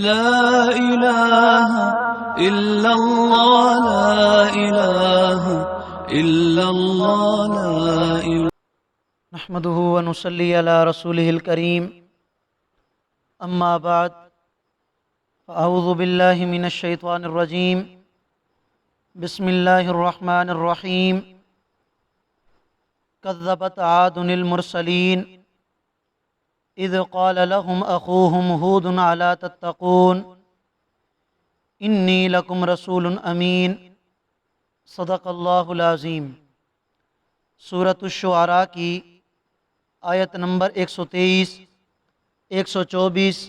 لا إله إلا الله لا إله إلا الله لا إله نحمده ونصلي على رسوله الكريم اما بعد فاعوذ بالله من الشيطان الرجيم بسم الله الرحمن الرحيم كذبت عاد المرسلين اذ قال لهم اخوهم هود الا تتقون انی لکم رسول امین صدق اللہ العظیم۔ سورۃ الشعراء کی آیت نمبر 123، 124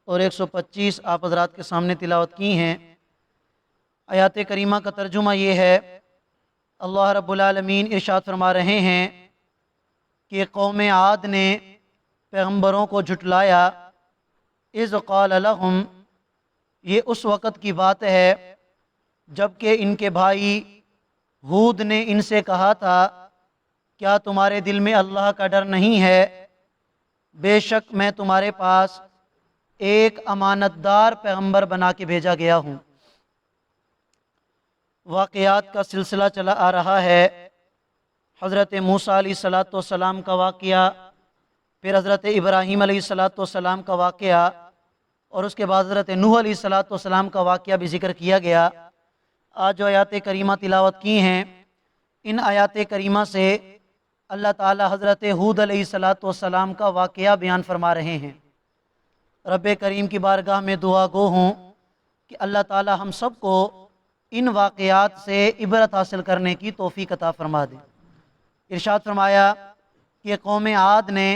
اور 125 آپ حضرات کے سامنے تلاوت کی ہیں۔ آیات کریمہ کا ترجمہ یہ ہے، اللہ رب العالمین ارشاد فرما رہے ہیں کہ قوم عاد نے پیغمبروں کو جھٹلایا۔ اذ قال لهم، یہ اس وقت کی بات ہے جب کہ ان کے بھائی ہود نے ان سے کہا تھا، کیا تمہارے دل میں اللہ کا ڈر نہیں ہے؟ بے شک میں تمہارے پاس ایک امانت دار پیغمبر بنا کے بھیجا گیا ہوں۔ واقعات کا سلسلہ چلا آ رہا ہے۔ حضرت موسیٰ علیہ السلام کا واقعہ، پھر حضرت ابراہیم علیہ السلام کا واقعہ، اور اس کے بعد حضرت نوح علیہ السلام کا واقعہ بھی ذکر کیا گیا۔ آج جو آیات کریمہ تلاوت کی ہیں، ان آیات کریمہ سے اللہ تعالی حضرت ہود علیہ السلام کا واقعہ بیان فرما رہے ہیں۔ رب کریم کی بارگاہ میں دعا گو ہوں کہ اللہ تعالی ہم سب کو ان واقعات سے عبرت حاصل کرنے کی توفیق عطا فرما دے۔ ارشاد فرمایا کہ قوم عاد نے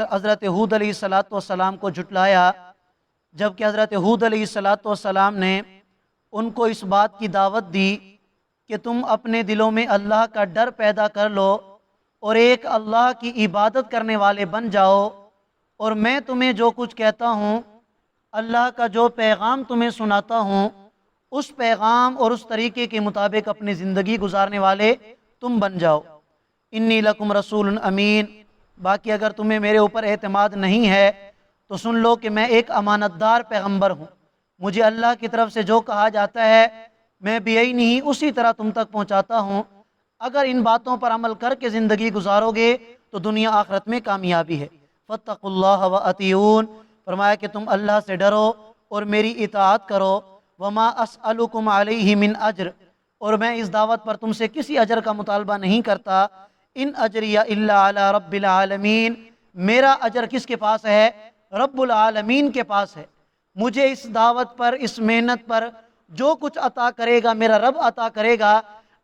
حضرت ہود علیہ السلام کو جھٹلایا، جبکہ حضرت ہود علیہ السلام نے ان کو اس بات کی دعوت دی کہ تم اپنے دلوں میں اللہ کا ڈر پیدا کر لو اور ایک اللہ کی عبادت کرنے والے بن جاؤ، اور میں تمہیں جو کچھ کہتا ہوں، اللہ کا جو پیغام تمہیں سناتا ہوں، اس پیغام اور اس طریقے کے مطابق اپنی زندگی گزارنے والے تم بن جاؤ۔ انی لکم رسول امین، باقی اگر تمہیں میرے اوپر اعتماد نہیں ہے تو سن لو کہ میں ایک امانت دار پیغمبر ہوں۔ مجھے اللہ کی طرف سے جو کہا جاتا ہے میں بھی یہی نہیں اسی طرح تم تک پہنچاتا ہوں۔ اگر ان باتوں پر عمل کر کے زندگی گزارو گے تو دنیا آخرت میں کامیابی ہے۔ فاتقوا اللہ وأطیعون، فرمایا کہ تم اللہ سے ڈرو اور میری اطاعت کرو۔ وما اسألکم علیہ من اجر، اور میں اس دعوت پر تم سے کسی اجر کا مطالبہ نہیں کرتا۔ ان اجریہ الا علی رب العالمین، میرا اجر کس کے پاس ہے؟ رب العالمین کے پاس ہے۔ مجھے اس دعوت پر، اس محنت پر جو کچھ عطا کرے گا میرا رب عطا کرے گا۔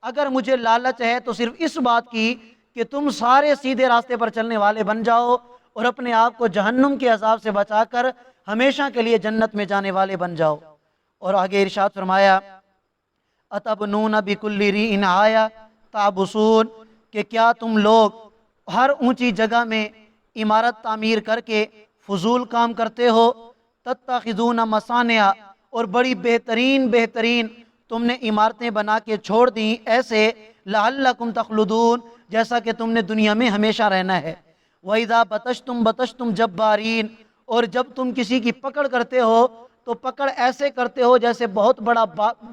اگر مجھے لالچ ہے تو صرف اس بات کی کہ تم سارے سیدھے راستے پر چلنے والے بن جاؤ اور اپنے آپ کو جہنم کے عذاب سے بچا کر ہمیشہ کے لیے جنت میں جانے والے بن جاؤ۔ اور آگے ارشاد فرمایا، اتبنون بکل ریع آیہ تعبثون، کہ کیا تم لوگ ہر اونچی جگہ میں عمارت تعمیر کر کے فضول کام کرتے ہو؟ تتخذون مصانع، اور بڑی بہترین تم نے عمارتیں بنا کے چھوڑ دیں ایسے، لعلکم تخلدون، جیسا کہ تم نے دنیا میں ہمیشہ رہنا ہے۔ وَإِذَا بَطَشْتُمْ بَطَشْتُمْ جَبَّارِينَ، اور جب تم کسی کی پکڑ کرتے ہو تو پکڑ ایسے کرتے ہو جیسے بہت بڑا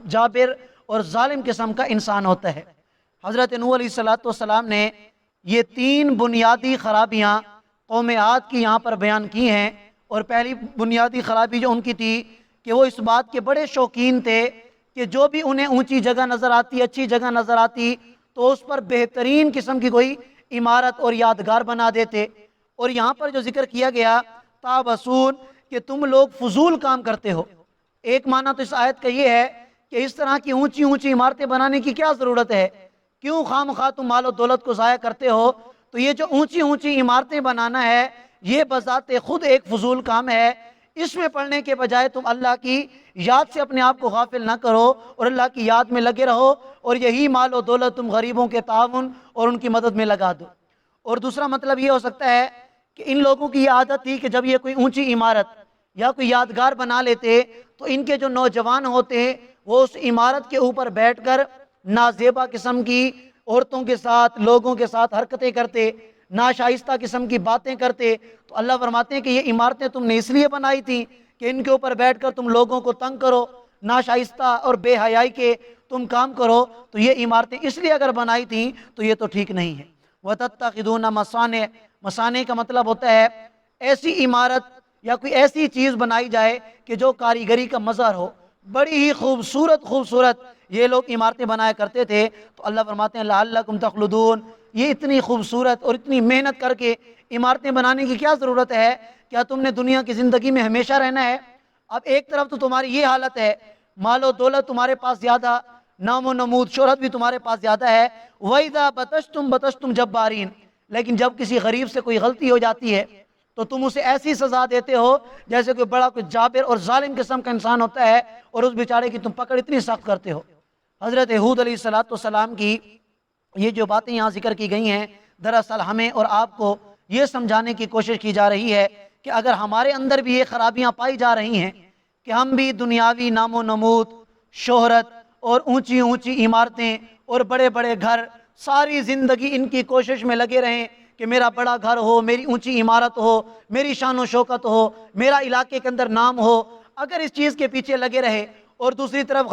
جابر اور ظالم قسم کا انسان ہوتا ہے۔ حضرت نوح علیہ السلام نے یہ 3 بنیادی خرابیاں قوم عاد کی یہاں پر بیان کی ہیں، اور پہلی بنیادی خرابی جو ان کی تھی کہ وہ اس بات کے بڑے شوقین تھے کہ جو بھی انہیں اونچی جگہ نظر آتی، اچھی جگہ نظر آتی تو اس پر بہترین قسم کی کوئی عمارت اور یادگار بنا دیتے۔ اور یہاں پر جو ذکر کیا گیا تابسون، کہ تم لوگ فضول کام کرتے ہو، ایک معنی تو اس آیت کا یہ ہے کہ اس طرح کی اونچی عمارتیں بنانے کی کیا ضرورت ہے؟ کیوں خواہ مخواہ تم مال و دولت کو ضائع کرتے ہو؟ تو یہ جو اونچی عمارتیں بنانا ہے یہ بذات خود ایک فضول کام ہے۔ اس میں پڑھنے کے بجائے تم اللہ کی یاد سے اپنے آپ کو غافل نہ کرو اور اللہ کی یاد میں لگے رہو، اور یہی مال و دولت تم غریبوں کے تعاون اور ان کی مدد میں لگا دو۔ اور دوسرا مطلب یہ ہو سکتا ہے کہ ان لوگوں کی یہ عادت تھی کہ جب یہ کوئی اونچی عمارت یا کوئی یادگار بنا لیتے تو ان کے جو نوجوان ہوتے ہیں وہ اس عمارت کے اوپر بیٹھ کر نازیبا قسم کی عورتوں کے ساتھ، لوگوں کے ساتھ حرکتیں کرتے، ناشائستہ قسم کی باتیں کرتے۔ تو اللہ فرماتے ہیں کہ یہ عمارتیں تم نے اس لیے بنائی تھیں کہ ان کے اوپر بیٹھ کر تم لوگوں کو تنگ کرو، ناشائستہ اور بے حیائی کے تم کام کرو، تو یہ عمارتیں اس لیے اگر بنائی تھیں تو یہ تو ٹھیک نہیں ہے۔ وَتَتَّخِذُونَ مَصَانِعَ، مصانع کا مطلب ہوتا ہے ایسی عمارت یا کوئی ایسی چیز بنائی جائے کہ جو کاریگری کا مظہر ہو، بڑی ہی خوبصورت یہ لوگ عمارتیں بنایا کرتے تھے۔ تو اللہ فرماتے ہیں لعلکم تخلدون، یہ اتنی خوبصورت اور اتنی محنت کر کے عمارتیں بنانے کی کیا ضرورت ہے؟ کیا تم نے دنیا کی زندگی میں ہمیشہ رہنا ہے؟ اب ایک طرف تو تمہاری یہ حالت ہے، مال و دولت تمہارے پاس زیادہ، نام و نمود شہرت بھی تمہارے پاس زیادہ ہے، وَإِذَا بَطَشْتُمْ بَطَشْتُمْ جَبَّارِينَ، لیکن جب کسی غریب سے کوئی غلطی ہو جاتی ہے تو تم اسے ایسی سزا دیتے ہو جیسے کوئی بڑا کوئی جابر اور ظالم قسم کا انسان ہوتا ہے، اور اس بیچارے کی تم پکڑ اتنی سخت کرتے ہو۔ حضرت ہود علیہ السلام کی یہ جو باتیں یہاں ذکر کی گئی ہیں، دراصل ہمیں اور آپ کو یہ سمجھانے کی کوشش کی جا رہی ہے کہ اگر ہمارے اندر بھی یہ خرابیاں پائی جا رہی ہیں کہ ہم بھی دنیاوی نام و نمود، شہرت اور اونچی اونچی عمارتیں اور بڑے بڑے گھر، ساری زندگی ان کی کوشش میں لگے رہیں کہ میرا بڑا گھر ہو، میری اونچی عمارت ہو، میری شان و شوکت ہو، میرا علاقے کے اندر نام ہو، اگر اس چیز کے پیچھے لگے رہے اور دوسری طرف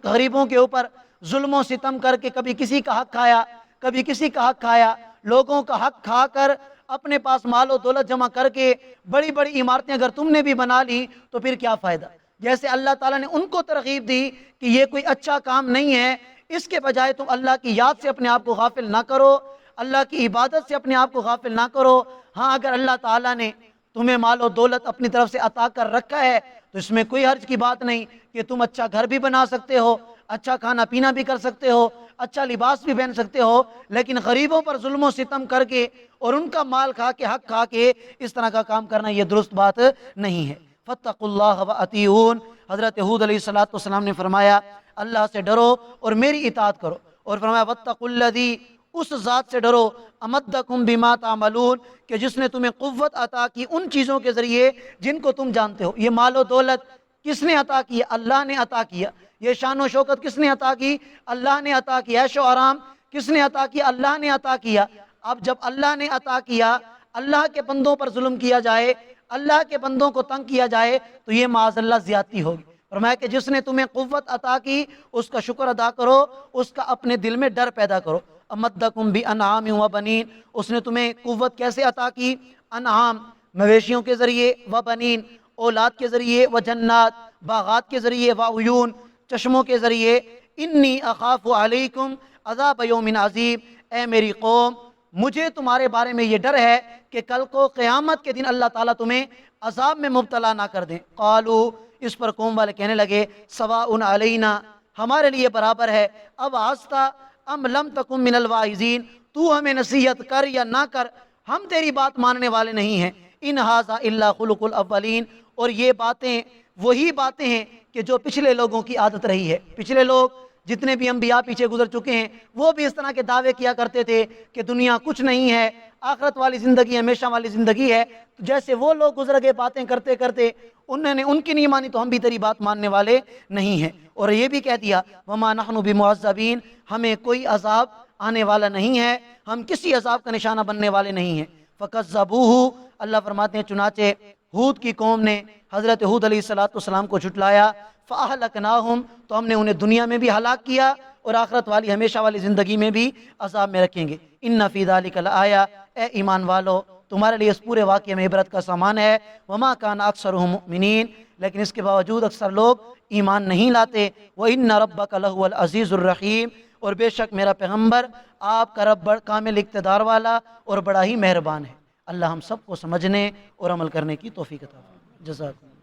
غریبوں کے اوپر ظلم و ستم کر کے کبھی کسی کا حق کھایا، کبھی کسی کا حق کھایا، لوگوں کا حق کھا کر اپنے پاس مال و دولت جمع کر کے بڑی بڑی عمارتیں اگر تم نے بھی بنا لی تو پھر کیا فائدہ؟ جیسے اللہ تعالیٰ نے ان کو ترغیب دی کہ یہ کوئی اچھا کام نہیں ہے، اس کے بجائے تم اللہ کی یاد سے اپنے آپ کو غافل نہ کرو، اللہ کی عبادت سے اپنے آپ کو غافل نہ کرو۔ ہاں اگر اللہ تعالیٰ نے تمہیں مال و دولت اپنی طرف سے عطا کر رکھا ہے تو اس میں کوئی حرج کی بات نہیں کہ تم اچھا گھر بھی بنا سکتے ہو، اچھا کھانا پینا بھی کر سکتے ہو، اچھا لباس بھی پہن سکتے ہو، لیکن غریبوں پر ظلم و ستم کر کے اور ان کا مال کھا کے، حق کھا کے اس طرح کا کام کرنا یہ درست بات نہیں ہے۔ فَاتَّقُوا اللَّهَ وَأَطِيعُونِ، حضرت ہود علیہ السلام نے فرمایا اللہ سے ڈرو اور میری اطاعت کرو، اور فرمایا وَاتَّقُوا الَّذِي، اس ذات سے ڈرو امدکم بما تعملون، کہ جس نے تمہیں قوت عطا کی ان چیزوں کے ذریعے جن کو تم جانتے ہو۔ یہ مال و دولت کس نے عطا کیا؟ اللہ نے عطا کیا۔ یہ شان و شوکت کس نے عطا کی؟ اللہ نے عطا کیا۔ عیش و آرام کس نے عطا کیا؟ اللہ نے عطا کیا۔ اب جب اللہ نے عطا کیا، اللہ کے بندوں پر ظلم کیا جائے، اللہ کے بندوں کو تنگ کیا جائے تو یہ معاذ اللہ زیادتی ہوگی۔ فرمایا کہ جس نے تمہیں قوت عطا کی اس کا شکر ادا کرو، اس کا اپنے دل میں ڈر پیدا کرو۔ امدکم بانعام و بنین، اس نے تمہیں قوت کیسے عطا کی؟ انعام مویشیوں کے ذریعے، و بنین اولاد کے ذریعے، و جنات باغات کے ذریعے، و عیون چشموں کے ذریعے۔ انی اخاف علیکم عذاب یوم عظیم، اے میری قوم مجھے تمہارے بارے میں یہ ڈر ہے کہ کل کو قیامت کے دن اللہ تعالیٰ تمہیں عذاب میں مبتلا نہ کر دیں۔ قالو، اس پر قوم والے کہنے لگے سواء علینا، ہمارے لیے برابر ہے، اب آستہ ام لم تکن من الواعظین، تو ہمیں نصیحت کر یا نہ کر ہم تیری بات ماننے والے نہیں ہیں۔ ان ھذا الا خلق الاولین، اور یہ باتیں وہی باتیں ہیں کہ جو پچھلے لوگوں کی عادت رہی ہے۔ پچھلے لوگ جتنے بھی انبیاء پیچھے گزر چکے ہیں وہ بھی اس طرح کے دعوے کیا کرتے تھے کہ دنیا کچھ نہیں ہے، آخرت والی زندگی ہمیشہ والی زندگی ہے۔ تو جیسے وہ لوگ گزر گئے باتیں کرتے کرتے، انہوں نے ان کی نہیں مانی تو ہم بھی تیری بات ماننے والے نہیں ہیں۔ اور یہ بھی کہہ دیا وما نحن بمعذبین، ہمیں کوئی عذاب آنے والا نہیں ہے، ہم کسی عذاب کا نشانہ بننے والے نہیں ہیں۔ فکذبوہ، اللہ فرماتے ہیں چنانچہ ہود کی قوم نے حضرت ہود علیہ السلام کو جھٹلایا، فاہلکناہم، تو ہم نے انہیں دنیا میں بھی ہلاک کیا اور آخرت والی ہمیشہ والی زندگی میں بھی عذاب میں رکھیں گے۔ ان فی ذلک لآیہ، اے ایمان والو تمہارے لیے اس پورے واقعے میں عبرت کا سامان ہے۔ وما کان اکثرهم مؤمنین، لیکن اس کے باوجود اکثر لوگ ایمان نہیں لاتے۔ وان ربک لہو العزیز الرحیم، اور بے شک میرا پیغمبر آپ کا رب کامل اقتدار والا اور بڑا ہی مہربان ہے۔ اللہ ہم سب کو سمجھنے اور عمل کرنے کی توفیق عطا فرمائے۔ جزاکم اللہ۔